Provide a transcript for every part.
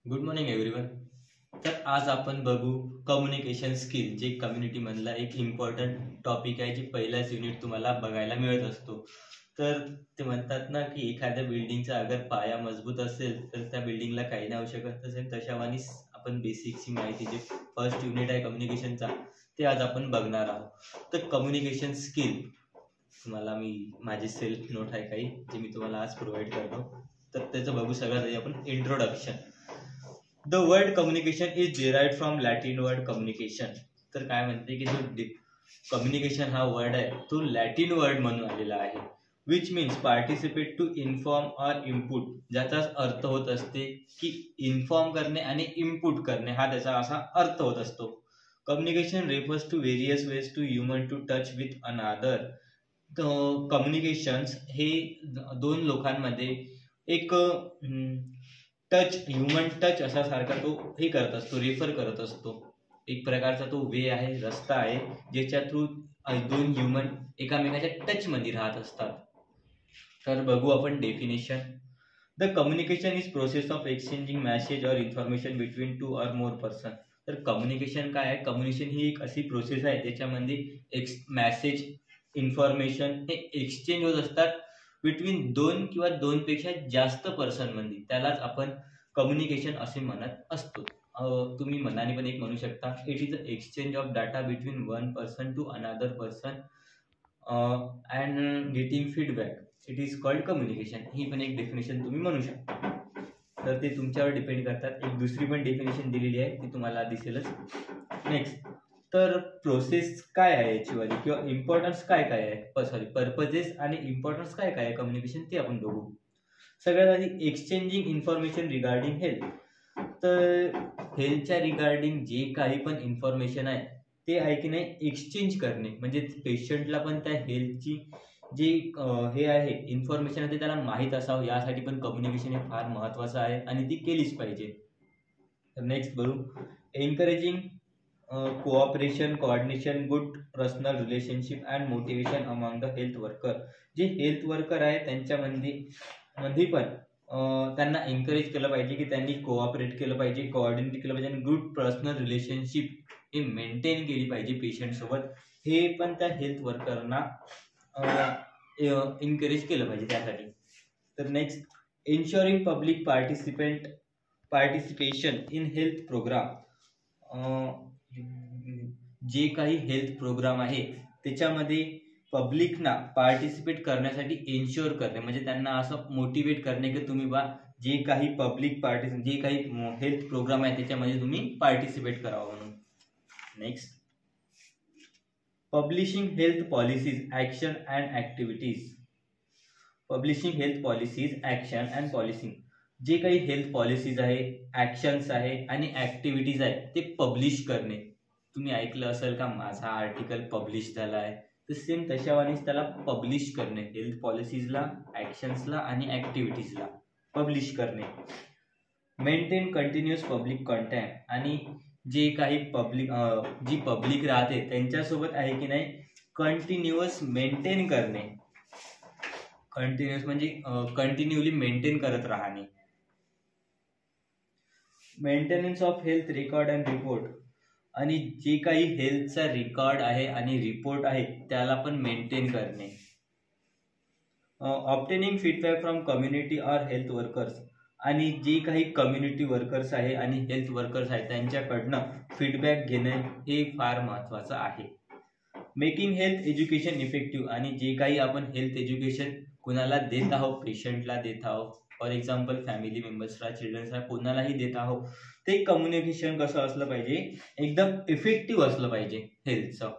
Good morning everyone. तर आज आपण बघू कम्युनिकेशन स्किल, जे कम्युनिटी मधला एक इम्पॉर्टंट टॉपिक आहे, जे पहिलाच युनिट तुम्हाला बघायला मिळत असतो. तर ते म्हणतात ना की एखाद्या बिल्डिंगचा अगर पाया मजबूत असेल तर त्या बिल्डिंगला काही नाही होऊ शकत. तसेच तशावानीच आपण बेसिकची माहिती, जे फर्स्ट युनिट आहे कम्युनिकेशनचा, ते आज आपण बघणार आहोत. तर कम्युनिकेशन स्किल तुम्हाला मी माझी सेल्फ नोट आहे काही, जे मी तुम्हाला आज प्रोव्हाइड करतो. तर त्याचं बघू सगळ्यात आधी आपण introduction. The word communication is derived from Latin word communication. तर काय म्हणते की जो कम्युनिकेशन हा वर्ड आहे तो लॅटिन वर्ड म्हणून आलेला आहे, which means participate to inform or input, ज्याचा अर्थ होत असते की इन्फॉर्म करणे आणि इनपुट करणे, हा त्याचा असा अर्थ होत असतो. Communication refers to various ways to human to touch with another. Communications हे दोन लोकांमध्ये एक टच, ह्युमन टच असा सारखा तो हे करत असतो, रेफर करत असतो. एक प्रकारचा तो वे आहे, रस्ता आहे, ज्याच्या थ्रू दोन ह्युमन एकामेकाच्या टच मध्ये राहत असतात. तर बघू आपण definition. The communication is process of exchanging message और इन्फॉर्मेशन बिटवीन टू और मोर पर्सन. तर कम्युनिकेशन काय आहे? कम्युनिकेशन ही एक अशी प्रोसेस आहे त्याच्यामध्ये मेसेज, इन्फॉर्मेशन हे एक्सचेंज होत असतात बिटवीन दोन किंवा दोनपेक्षा जास्त पर्सन मध्ये. त्यालाच आपण कम्युनिकेशन असे म्हणत असतो. तुम्ही मनाने पण एक म्हणू शकता, it is the exchange of data between one person to another person and getting feedback, it is called communication. ही पण एक डेफिनेशन तुम्ही म्हणू शकता. तर ते तुमच्यावर डिपेंड करतात. एक दुसरी पण डेफिनेशन दिलेली आहे, ती तुम्हाला दिसेलच. नेक्स्ट, तर प्रोसेस काय आहे याचीवाली, किंवा इम्पॉर्टन्स काय काय आहे, पर्पजेस आणि इम्पॉर्टन्स काय काय आहे कम्युनिकेशन, ते आपण बघू. सगळ्यात आधी एक्सचेंजिंग इन्फॉर्मेशन रिगार्डिंग हेल्थ. तर हेल्थच्या रिगार्डिंग जे काही पण इन्फॉर्मेशन आहे ते आहे की नाही एक्सचेंज करणे, म्हणजे पेशंटला पण त्या हेल्थची जी हे आहे इन्फॉर्मेशन आहे ते त्याला माहीत असावं, यासाठी पण कम्युनिकेशन हे फार महत्वाचं आहे आणि ती केलीच पाहिजे. तर नेक्स्ट बघू, encouraging cooperation, coordination, good personal relationship and motivation among the health worker. जे हेल्थ वर्कर आहे त्यांच्यामध्ये पण त्यांना एनकरेज केलं पाहिजे की त्यांनी कोऑपरेट केलं पाहिजे, कोऑर्डिनेट केलं पाहिजे आणि गुड पर्सनल रिलेशनशिप हे मेंटेन केली पाहिजे पेशंट सोबत. हे पण त्या हेल्थ वर्करना एनकरेज केलं पाहिजे त्यासाठी. तर next, ensuring public participation in health programme. जे काही हेल्थ प्रोग्राम आहे त्याच्यामध्ये पब्लिकना पार्टिसिपेट करण्यासाठी एन्श्योर करणे, म्हणजे त्यांना असं मोटिवेट करणे की तुम्ही बा जे काही पब्लिक जे काही हेल्थ प्रोग्राम आहे त्याच्यामध्ये तुम्ही पार्टिसिपेट करावं म्हणून. Next, publishing health policies, action and activities. Publishing health policies, action and policy. जे काही हेल्थ पॉलिसीज आहे, ऍक्शन्स आहे आणि ऍक्टिव्हिटीज आहे ते पब्लिश करणे. तुम्ही ऐकलं असेल का माझा आर्टिकल पब्लिश झाला आहे, तर सेम तशावानीच त्याला पब्लिश करणे, हेल्थ पॉलिसीजला, ऍक्शन्सला आणि ऍक्टिव्हिटीजला पब्लिश करणे. मेंटेन कंटिन्युअस पब्लिक कॉन्टॅक्ट, आणि जे काही जी पब्लिक राहते त्यांच्यासोबत आहे की नाही कंटिन्युअस मेंटेन करणे. कंटिन्युअस म्हणजे कंटिन्युअली मेंटेन करत राहणे. Maintenance of health record and report, आणि जे काही हेल्थचा रेकॉर्ड आहे आणि रिपोर्ट आहे त्याला पण मेंटेन करणे. Obtaining feedback from community or health workers, आणि जे काही कम्युनिटी वर्कर्स आहे आणि हेल्थ वर्कर्स आहे त्यांच्याकडनं फीडबॅक घेणे हे फार महत्वाचं आहे. मेकिंग हेल्थ एज्युकेशन इफेक्टिव्ह, आणि जे काही आपण हेल्थ एज्युकेशन कुणाला देत आहोत, पेशंटला देत आहोत, फॉर एक्झाम्पल फॅमिली मेंबर्सला, चिल्ड्रन्सला, कोणालाही देत आहोत, ते कम्युनिकेशन कसं असलं पाहिजे, एकदम इफेक्टिव्ह असलं पाहिजे हेल्थचं.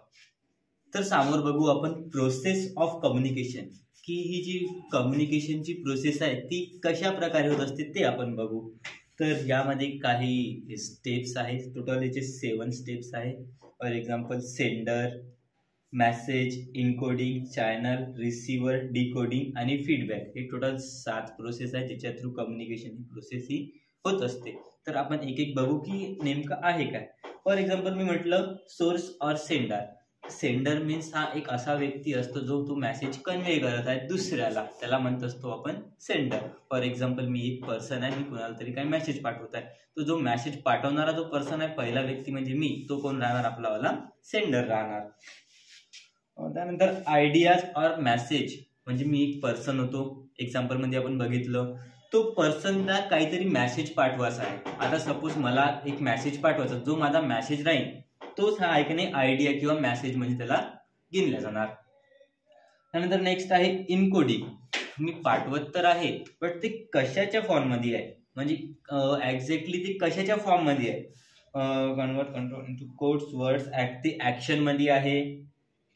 तर समोर बघू आपण प्रोसेस ऑफ कम्युनिकेशन, की ही जी कम्युनिकेशनची प्रोसेस आहे ती कशा प्रकारे होत असते ते आपण बघू. तर यामध्ये काही स्टेप्स आहेत, टोटल याचे 7 स्टेप्स आहेत. For example sender, message, encoding, channel, receiver, decoding आणि फीडबॅक. हे टोटल 7 प्रोसेस आहे ज्याच्या थ्रू कम्युनिकेशन ही प्रोसेस ही होत असते. तर आपण एक एक बघू की नेमकं आहे काय. फॉर एक्झाम्पल मी म्हटलं सोर्स और सेंडर, सेंडर मीन्स हा एक असा व्यक्ती असतो जो तो मेसेज कन्वे करत आहे दुसऱ्याला, त्याला म्हणत असतो आपण सेंडर. फॉर एक्झाम्पल मी एक पर्सन आहे, मी कुणाला तरी काही मेसेज पाठवत आहे, तो जो मेसेज पाठवणारा जो पर्सन आहे पहिला व्यक्ती म्हणजे मी, तो कोण राहणार आपलावाला सेंडर राहणार. त्यानंतर आयडियाज ऑर मेसेज म्हणजे मी एक पर्सन होतो, एक्झाम्पल मध्ये आपण बघितलं तो पर्सनला काहीतरी मेसेज पाठवायचा आहे. आता सपोज मला एक मेसेज पाठवायचा, जो माझा मेसेज राहील तोच हा ऐकणे आयडिया किंवा मेसेज म्हणजे त्याला गिनल्या जाणार. त्यानंतर नेक्स्ट आहे इनकोडिंग. मी पाठवत तर आहे बट ते कशाच्या फॉर्म मध्ये आहे, म्हणजे एक्झॅक्टली ते कशाच्या फॉर्म मध्ये आहे. Convert control into codes words, ते ऍक्शन मध्ये आहे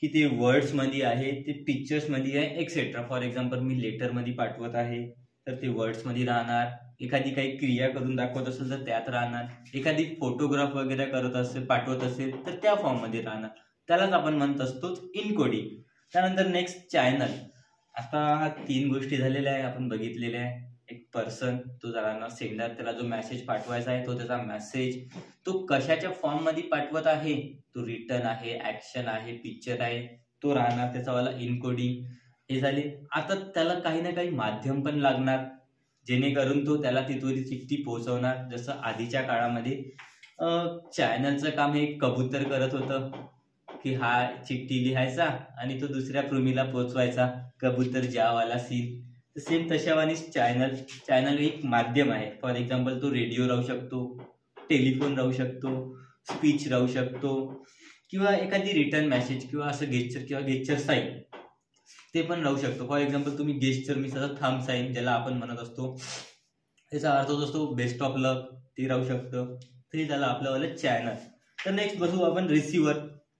की ते वर्ड्स मध्ये आहे, ते पिक्चर्स मध्ये आहे etcetera. For example me later मध्ये पाठवत आहे तर ते वर्ड्स मध्ये राहणार, एखादी काही क्रिया करून दाखवत असेल तर त्यात राहणार, एखादी फोटोग्राफ वगैरे करत असेल पाठवत असेल तर त्या फॉर्म मध्ये राहणार, त्यालाच आपण म्हणत असतो इनकोडिंग. त्यानंतर नेक्स्ट चॅनल. आता हा 3 गोष्टी झालेल्या आहे, आपण बघितलेल्या आहे. एक पर्सन तो राहणार सेंडर, त्याला जो मेसेज पाठवायचा आहे तो त्याचा मेसेज तो कशाच्या फॉर्म मध्ये पाठवत आहे, तो रिटर्न आहे, ऍक्शन आहे, पिक्चर आहे, तो राहणार त्याचा वाला इनकोडिंग. हे झाले. आता त्याला काही ना काही माध्यम पण लागणार जेणेकरून तो त्याला तिथवरी चिठ्ठी पोहोचवणार. जसं आधीच्या काळामध्ये चॅनलचं काम हे कबूतर करत होतं की हा चिठ्ठी लिहायचा आणि तो दुसऱ्या भूमीला पोहोचवायचा, कबूतर ज्यावाला सीन. सेम तशावानी चॅनल एक माध्यम आहे. फॉर एक्झाम्पल तो रेडिओ राहू शकतो, टेलिफोन राहू शकतो, स्पीच राहू शकतो किंवा एखादी रिटर्न मेसेज किंवा असं गेस्चर साईन ते पण राहू शकतो. फॉर एक्झाम्पल तुम्ही गेस्चर मीन्स थंब साईन ज्याला आपण म्हणत असतो, त्याचा अर्थ होत असतो बेस्ट ऑफ लक, ते राहू शकतं. तरी त्याला आपल्यावाला चॅनल. तर नेक्स्ट बसू आपण रिसिव्हर.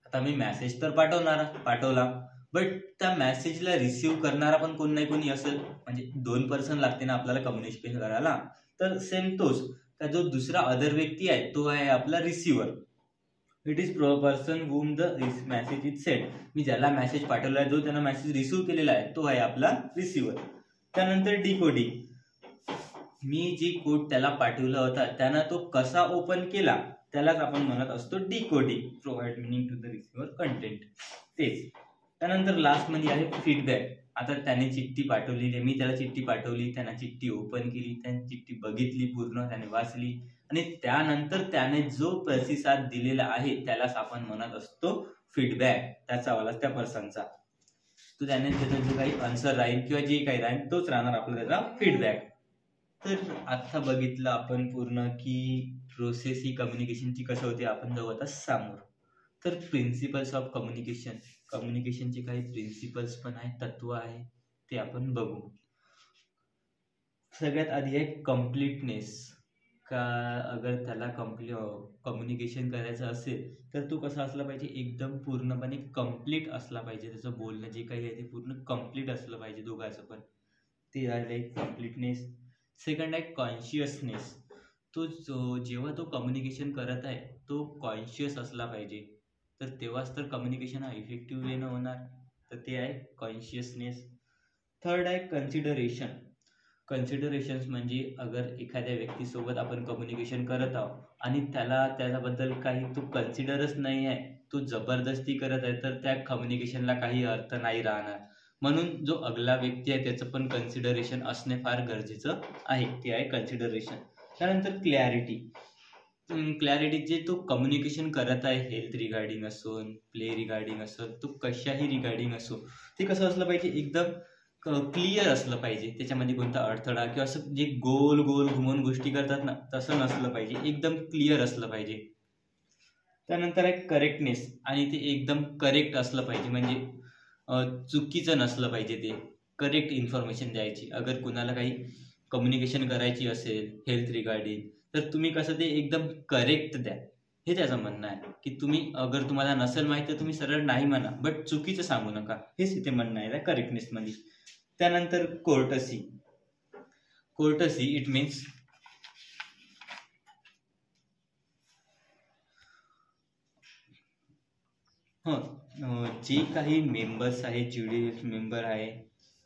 आता मी मेसेज तर पाठवला बट त्या मेसेजला रिसिव्ह करणारा पण कोण नाही कोणी असेल, म्हणजे 2 पर्सन लागते ना आपल्याला कम्युनिकेशन करायला. तर सेम तोच का जो दुसरा अदर व्यक्ती आहे तो आहे आपला receiver. It is person whom the message is sent. मी ज्याला मेसेज पाठवला आहे, जो त्यांना मेसेज रिसिव्ह केलेला आहे तो आहे आपला रिसिव्हर. त्यानंतर डिकोडिंग. मी जी कोड त्याला पाठवला होता त्यानं तो कसा ओपन केला त्यालाच आपण म्हणत असतो decoding. Provide meaning to the receiver content. तेच. त्यानंतर लास्ट मध्ये आहे फीडबॅक. आता त्याने चिठ्ठी पाठवलेली, मी त्याला चिठ्ठी पाठवली, त्याने चिठ्ठी ओपन केली, त्याने चिठ्ठी बघितली पूर्ण, त्याने वाचली आणि त्यानंतर त्याने जो प्रतिसाद दिलेला आहे त्यालाच आपण म्हणत असतो फीडबॅक. त्याचा वाला त्या पर्सनचा तो त्याने त्याचा जो काही आन्सर राहील किंवा जे काही राहील तोच राहणार आपला त्याचा फीडबॅक. तर आता बघितलं आपण पूर्ण की प्रोसेस ही कम्युनिकेशनची कसं होते. आपण जाऊ आता समोर. तर प्रिन्सिपल्स ऑफ कम्युनिकेशनचे काही प्रिन्सिपल्स पण आहेत, तत्व आहे, ते आपण बघू. सगळ्यात आधी आहे कम्प्लीटनेस. का अगर त्याला कम्युनिकेशन करायचं असेल तर तो कसा असला पाहिजे, एकदम पूर्णपणे कम्प्लीट असला पाहिजे. त्याचं बोलणं जे काही आहे ते पूर्ण कम्प्लीट असलं पाहिजे दोघांचं पण. ते आहे कम्प्लीटनेस. सेकंड आहे कॉन्शियसनेस. तो जेव्हा तो कम्युनिकेशन करत आहे तो कॉन्शियस असला पाहिजे, तर तेव्हाच तर कम्युनिकेशन हा इफेक्टिव्ह वेनं होणार. तर ते आहे कॉन्शियसनेस. थर्ड आहे कन्सिडरेशन्स म्हणजे अगर एखाद्या व्यक्तीसोबत आपण कम्युनिकेशन करत आहोत आणि त्याला त्याच्याबद्दल काही तो कन्सिडरच नाही आहे, तो जबरदस्ती करत आहे, तर त्या कम्युनिकेशनला काही अर्थ नाही राहणार. म्हणून जो अगला व्यक्ती आहे त्याचं पण कन्सिडरेशन असणे फार गरजेचं आहे. ते आहे कन्सिडरेशन. त्यानंतर क्लॅरिटी जे तो कम्युनिकेशन करत आहे, हेल्थ रिगार्डिंग असो, प्ले रिगार्डिंग असो, तो कशाही रिगार्डिंग असो, ते कसं असलं पाहिजे, एकदम क्लिअर असलं पाहिजे. त्याच्यामध्ये कोणता अडथळा किंवा असं जे गोल घुमवून गोष्टी करतात ना, तसं नसलं पाहिजे, एकदम क्लिअर असलं पाहिजे. त्यानंतर आहे करेक्टनेस. आणि ते एकदम करेक्ट असलं पाहिजे, म्हणजे चुकीचं नसलं पाहिजे, ते करेक्ट इन्फॉर्मेशन द्यायची. अगर कुणाला काही कम्युनिकेशन करायची असेल हेल्थ रिगार्डिंग, तर तुम्ही कसं ते एकदम करेक्ट द्या. हे त्याचं म्हणणं आहे की तुम्ही अगर तुम्हाला नसेल माहिती तर तुम्ही सरळ नाही म्हणा, बट चुकीचं सांगू नका. हेच इथे म्हणणं आहे करेक्टनेस मध्ये. त्यानंतर कोर्टसी इट मीन्स जे काही मेंबर्स आहे, ज्युडिशियल मेंबर आहे,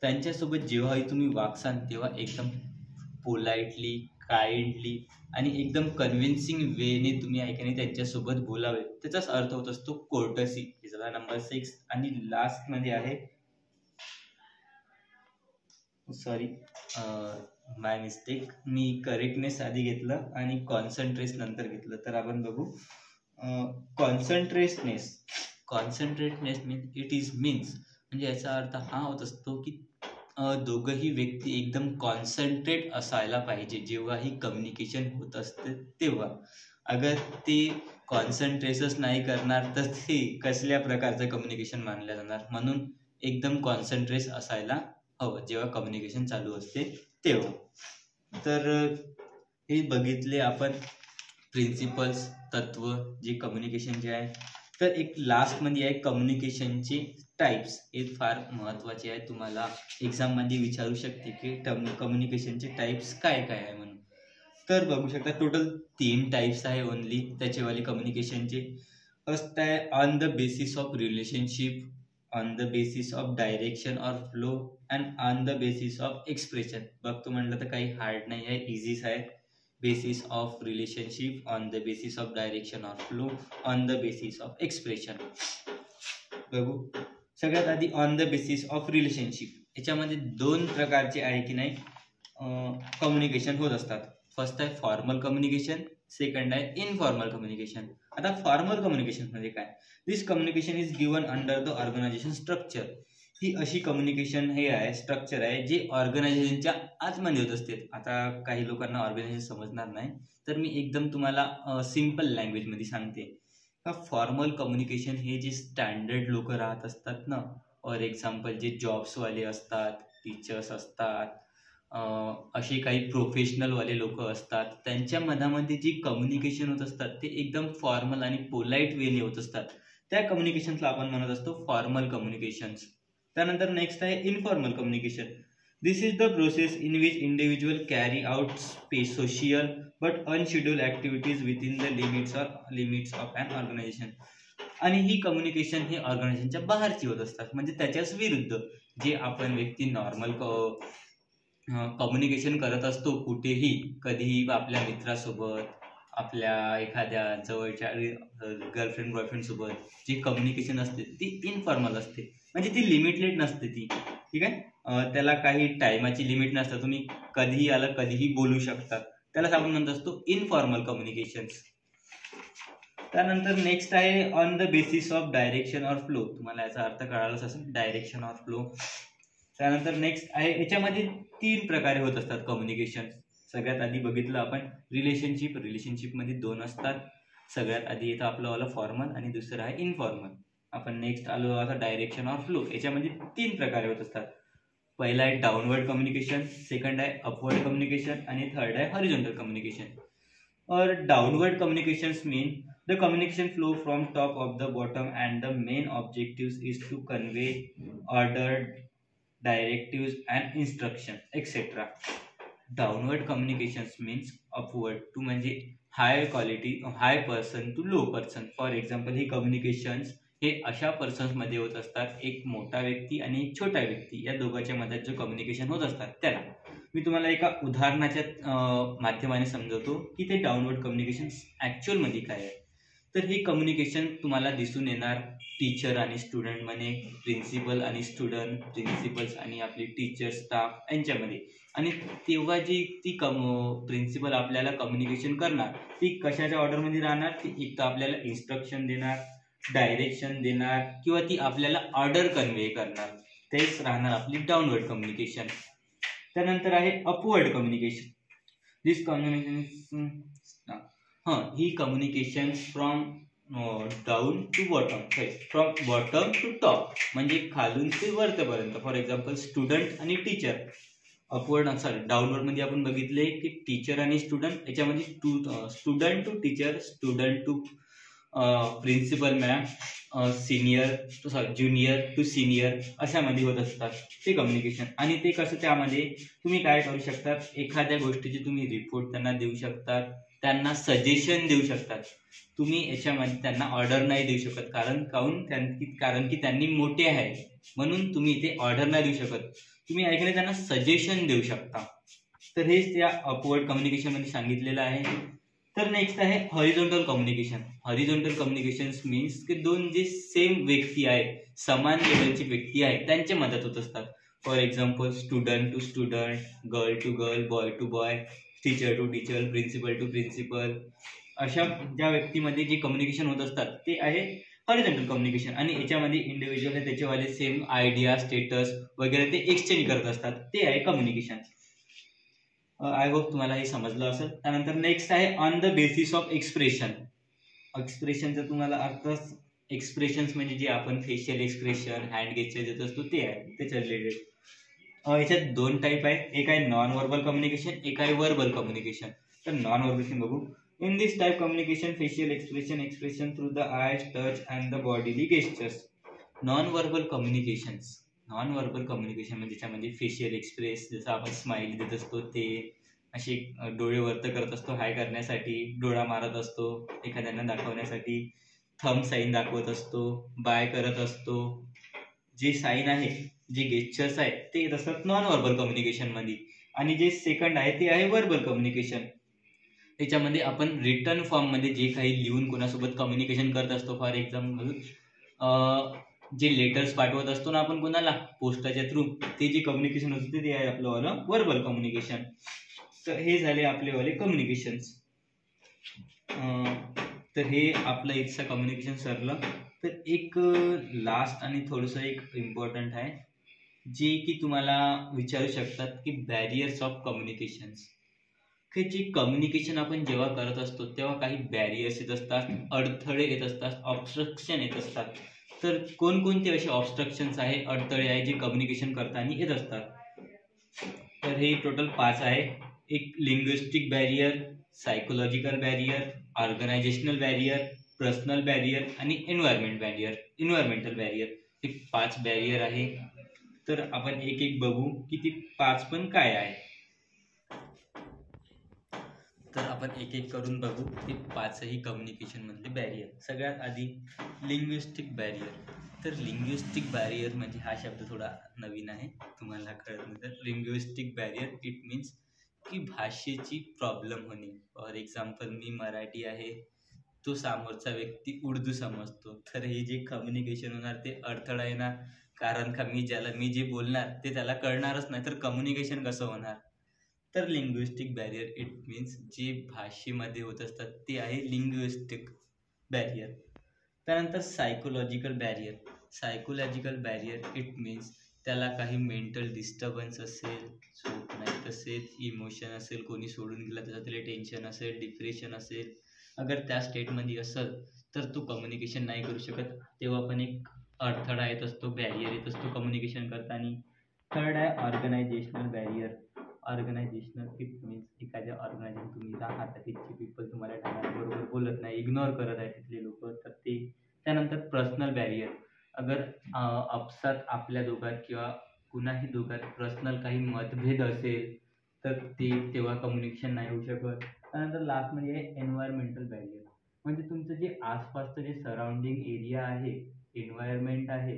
त्यांच्यासोबत जेव्हाही तुम्ही वागसाल तेव्हा एकदम पोलाइटली काइंडली आणि एकदम कन्व्हिन्सिंग वेने तुम्ही ऐकाने त्यांच्यासोबत बोलावे, त्याचाच अर्थ होत असतो कोर्टसी. झाला नंबर 6. आणि लास्ट मध्ये आहे, सॉरी माय मिस्टेक, मी करेक्टनेस आधी घेतलं आणि कॉन्सन्ट्रेट नंतर घेतलं. तर आपण बघू कॉन्सन्ट्रेटनेस. कॉन्सन्ट्रेटनेस मीन्स म्हणजे याचा अर्थ हा होत असतो की दोघंही व्यक्ती एकदम कॉन्सन्ट्रेट असायला पाहिजे जेव्हाही कम्युनिकेशन होत असते तेव्हा. अगर ते कॉन्सन्ट्रेटच नाही करणार तर ते कसल्या प्रकारचं कम्युनिकेशन मानलं जाणार. म्हणून एकदम कॉन्सन्ट्रेट असायला हवं जेव्हा कम्युनिकेशन चालू असते तेव्हा. तर हे बघितले आपण प्रिन्सिपल्स, तत्व जे कम्युनिकेशनचे आहे. तर एक लास्टमध्ये आहे कम्युनिकेशनचे टाइप्स. हे फार महत्त्वाचे आहे, तुम्हाला एक्झाममध्ये विचारू शकते की कम्युनिकेशनचे टाइप्स काय काय आहे म्हणून. तर बघू शकता टोटल 3 टाइप्स आहे ओनली त्याचेवाले कम्युनिकेशनचे. फर्स्ट आहे on the basis of relationship, on the basis of direction और flow and on the basis of expression. बघतो म्हटलं तर काही हार्ड नाही आहे, इझीच आहे. Basis of relationship, on the basis of direction और flow, on the basis of expression. बघू सगळ्यात आधी on the basis of relationship. याच्यामध्ये 2 प्रकारचे आहे की नाही कम्युनिकेशन होत असतात. फर्स्ट आहे फॉर्मल कम्युनिकेशन, सेकंड आहे इनफॉर्मल कम्युनिकेशन. आता फॉर्मल कम्युनिकेशन म्हणजे काय? This communication is given under the organisation structure. ही अशी कम्युनिकेशन हे आहे, स्ट्रक्चर आहे जे ऑर्गनायझेशनच्या आतमध्ये होत असते. आता काही लोकांना ऑर्गनायझेशन समजणार नाही, तर मी एकदम तुम्हाला सिम्पल लँग्वेजमध्ये सांगते. का फॉर्मल कम्युनिकेशन हे जे स्टँडर्ड लोक राहत असतात ना, फॉर एक्झाम्पल जे जॉब्सवाले असतात, टीचर्स असतात, असे काही प्रोफेशनलवाले लोक असतात, त्यांच्या मनामध्ये जी कम्युनिकेशन होत असतात ते एकदम फॉर्मल आणि पोलाईट वेने होत असतात. त्या कम्युनिकेशन्सला आपण म्हणत असतो फॉर्मल कम्युनिकेशन्स. त्यानंतर नेक्स्ट आहे informal communication. This is the process in which individual carry out social but unscheduled activities within the limits of an organization. आणि ही कम्युनिकेशन हे ऑर्गनायझेशनच्या बाहेरची होत असतात, म्हणजे त्याच्याच विरुद्ध जे आपण व्यक्ती नॉर्मल कम्युनिकेशन करत असतो कुठेही, कधीही आपल्या मित्रासोबत, आपल्या एखाद्या जवळच्या गर्लफ्रेंड बॉयफ्रेंड सोबत जी कम्युनिकेशन असते ती इनफॉर्मल असते, म्हणजे ती लिमिटेड नसते ती. ठीक आहे, त्याला काही टायमाची लिमिट नसतं, तुम्ही कधीही आलं कधीही बोलू शकतात. त्यालाच आपण म्हणत असतो इनफॉर्मल कम्युनिकेशन्स. त्यानंतर नेक्स्ट आहे on the basis of direction or flow. तुम्हाला याचा अर्थ कळालाच असेल, डायरेक्शन ऑर फ्लो. त्यानंतर नेक्स्ट आहे, याच्यामध्ये 3 प्रकारे होत असतात कम्युनिकेशन. सगळ्यात आधी बघितलं आपण रिलेशनशिप. रिलेशनशिपमध्ये 2 असतात. सगळ्यात आधी येतं आपलं वाला फॉर्मल आणि दुसरं आहे इनफॉर्मल. आपण नेक्स्ट आलो आता डायरेक्शन ऑर फ्लो. याच्यामध्ये 3 प्रकारे होत असतात. पहिला आहे डाऊनवर्ड कम्युनिकेशन, सेकंड आहे अपवर्ड कम्युनिकेशन आणि थर्ड आहे हॉरिझॉन्टल कम्युनिकेशन. और downward communications mean the communication flow from top of the bottom and the main objectives is to convey order, directives and instruction etc. Downward communications means upward to म्हणजे high quality, high person to low person. For example ही communications हे अशा persons मध्ये होत असतात, एक मोठा व्यक्ती आणि एक छोटा व्यक्ती, या दोघांच्या मध्ये जो कम्युनिकेशन होत असतात त्याला. मी तुम्हाला एका उदाहरणाच्या माध्यमाने समजवतो की ते डाऊनवर्ड कम्युनिकेशन ॲक्च्युअलमध्ये काय आहे. तर ही कम्युनिकेशन तुम्हाला दिसून येणार टीचर आणि स्टुडंट मध्ये, प्रिन्सिपल आणि स्टुडंट, प्रिन्सिपल्स आणि आपली टीचर स्टाफ यांच्यामध्ये. आणि तेव्हा जी ती प्रिन्सिपल आपल्याला कम्युनिकेशन करणार ती कशाच्या ऑर्डरमध्ये राहणार, ती एक तर आपल्याला इन्स्ट्रक्शन देणार, डायरेक्शन देणार किंवा ती आपल्याला ऑर्डर कन्वे करणार. तेच राहणार आपली डाऊनवर्ड कम्युनिकेशन. त्यानंतर आहे अपवर्ड कम्युनिकेशन. दिस कम्युनिकेशन ही communication from down to bottom, from bottom to top, म्हणजे खालून ते वरपर्यंत. फॉर एक्झाम्पल स्टुडंट आणि टीचर. अपवर्ड सॉरी डाऊनवर्ड मध्ये आपण बघितले की टीचर आणि स्टुडंट, याच्यामध्ये student to teacher, student to principal ma'am, senior to junior to senior अशामध्ये होत असतात ते कम्युनिकेशन. आणि ते कसं, त्यामध्ये तुम्ही काय करू शकतात, एखाद्या गोष्टीची तुम्ही रिपोर्ट त्यांना देऊ शकतात, त्यांना सजेशन देऊ शकतात. तुम्ही याच्यामध्ये त्यांना ऑर्डर नाही देऊ शकत, कारण की त्यांनी मोठे आहे म्हणून तुम्ही ते ऑर्डर नाही देऊ शकत. तुम्ही ऐकले त्यांना सजेशन देऊ शकता. तर हेच त्या अपवर्ड कम्युनिकेशन मध्ये सांगितलेलं आहे. तर नेक्स्ट आहे horizontal communication. Horizontal communication means की दोन जे सेम व्यक्ती आहे, समान लेवलची व्यक्ती आहे, त्यांच्या मदत होत असतात. For example student to student, girl to girl, boy to boy, teacher to teacher, principal to principal, अशा ज्या व्यक्तीमध्ये जे कम्युनिकेशन होत असतात ते आहे हॉरिझॉन्टल कम्युनिकेशन. आणि याच्यामध्ये इंडिव्हिज्युअल आहे त्याच्यावाले सेम आयडिया, स्टेटस वगैरे ते एक्सचेंज करत असतात, ते आहे कम्युनिकेशन. आय होप तुम्हाला हे समजलं असेल. त्यानंतर नेक्स्ट आहे on the basis of expression. एक्सप्रेशनचा तुम्हाला अर्थ, एक्सप्रेशन्स म्हणजे जे आपण फेशियल एक्सप्रेशन, हँड गेस्चर देत असतो ते आहे, त्याच्या रिलेटेड. याच्यात दोन टाईप आहे, एक आहे नॉन वर्बल कम्युनिकेशन, एक आहे वर्बल कम्युनिकेशन. तर नॉन वर्बल बघू. In this type communication facial expression, expression through the eyes, touch and the bodily gestures. Non verbal communications, non verbal communication म्हणजे त्याच्यामध्ये फेशियल एक्सप्रेस, जसं आपण स्माइल देत असतो ते, असे डोळे वर्त करत असतो हाय करण्यासाठी, डोळा मारत असतो एखाद्यांना दाखवण्यासाठी, थंब साईन दाखवत असतो, बाय करत असतो, जे साईन आहे, जे गेस्चर्स आहे ते येत असतात नॉन वर्बल कम्युनिकेशन मध्ये. आणि जे सेकंड आहे ते आहे वर्बल कम्युनिकेशन. त्याच्यामध्ये आपण रिटर्न फॉर्म मध्ये जे काही लिहून कोणासोबत कम्युनिकेशन करत असतो, फॉर एक्झाम्पल जे लेटर्स पाठवत असतो ना आपण कोणाला पोस्टाच्या थ्रू, ते जे कम्युनिकेशन असते ते आहे आपलं वर्बल कम्युनिकेशन. तर हे झाले आपलेवाले कम्युनिकेशन्स. तर हे आपलं इथचं कम्युनिकेशन सरलं. तर एक लास्ट आणि थोडंसं एक इम्पॉर्टंट आहे जे की तुम्हाला विचारू शकतात की बॅरियर्स ऑफ कम्युनिकेशन्स. की जे कम्युनिकेशन आपण जेव्हा करत असतो तेव्हा काही बॅरियर्स येत असतात, अडथळे येत असतात, ऑब्स्ट्रक्शन येत असतात. तर कोणकोणते असे ऑब्स्ट्रक्शन्स आहे, अडथळे आहे जे कम्युनिकेशन करताना येत असतात? तर हे टोटल 5 आहे. एक linguistic barrier, psychological barrier, organisational barrier, personal barrier आणि एन्व्हायरमेंटल बॅरियर. हे 5 बॅरियर आहे. तर आपण एक एक बघू की ती 5 पण काय आहे. तर आपण एक एक करून बघू की 5ही कम्युनिकेशन मधले बॅरियर. सगळ्यात आधी लिंग्विस्टिक बॅरियर. तर लिंग्विस्टिक बॅरियर म्हणजे हा शब्द थोडा नवीन आहे, तुम्हाला कळत नाही. तर लिंग्विस्टिक बॅरियर इट मीन्स की भाषेची प्रॉब्लेम होणे. फॉर एक्झाम्पल मी मराठी आहे, तो समोरचा व्यक्ती उर्दू समजतो, तर हे जे कम्युनिकेशन होणार ते अडथळा येणार. कारण का मी जे बोलणार ते त्याला कळणारच नाही, तर कम्युनिकेशन कसं होणार? तर लिंग्विस्टिक बॅरियर इट मीन्स जे भाषेमध्ये होत असतात ते आहे लिंग्विस्टिक बॅरियर. त्यानंतर psychological barrier. Psychological barrier it means त्याला काही मेंटल डिस्टर्बन्स असेल, झोप नाही तसेच इमोशन असेल, कोणी सोडून गेला त्याचं त्याला टेन्शन असेल, डिप्रेशन असेल, अगर त्या स्टेटमध्ये असेल तर तो कम्युनिकेशन नाही करू शकत, तेव्हा पण एक अडथळा येत असतो, बॅरियर येत असतो कम्युनिकेशन करताना. थर्ड आहे organisational barrier. Organisational it means एखाद्या ऑर्गनायझेशन तुम्ही राहता तिथचे पीपल तुम्हाला बरोबर बोलत नाही, इग्नोर करत आहे तिथले लोक, तर ते. त्यानंतर पर्सनल बॅरियर. अगर आपसात आपल्या दोघात किंवा कुणाही दोघात पर्सनल काही मतभेद असेल तर ते तेव्हा कम्युनिकेशन नाही होऊ शकत. त्यानंतर लास्ट म्हणजे आहे एन्व्हायरमेंटल बॅरियर. म्हणजे तुमचं जे आसपासचं जे सराउंडिंग एरिया आहे, एन्व्हायरमेंट आहे,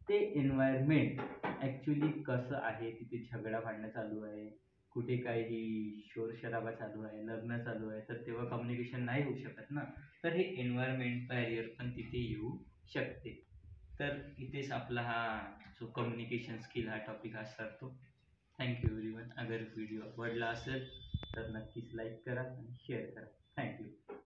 ते एन्व्हायरमेंट ॲक्च्युली कसं आहे, तिथे झगडा भांडणं चालू आहे, कुठे काही शोरशराबा चालू आहे, लग्न चालू आहे, तर तेव्हा कम्युनिकेशन नाही होऊ शकत ना. तर हे एन्व्हायरमेंट बॅरियर पण तिथे येऊ शकते. तर इथेच आपला हा जो कम्युनिकेशन स्किल हा टॉपिक हा सरतो. Thank you everyone. अगर व्हिडिओ आवडला असेल तर नक्कीच लाईक करा आणि शेअर करा. थँक्यू.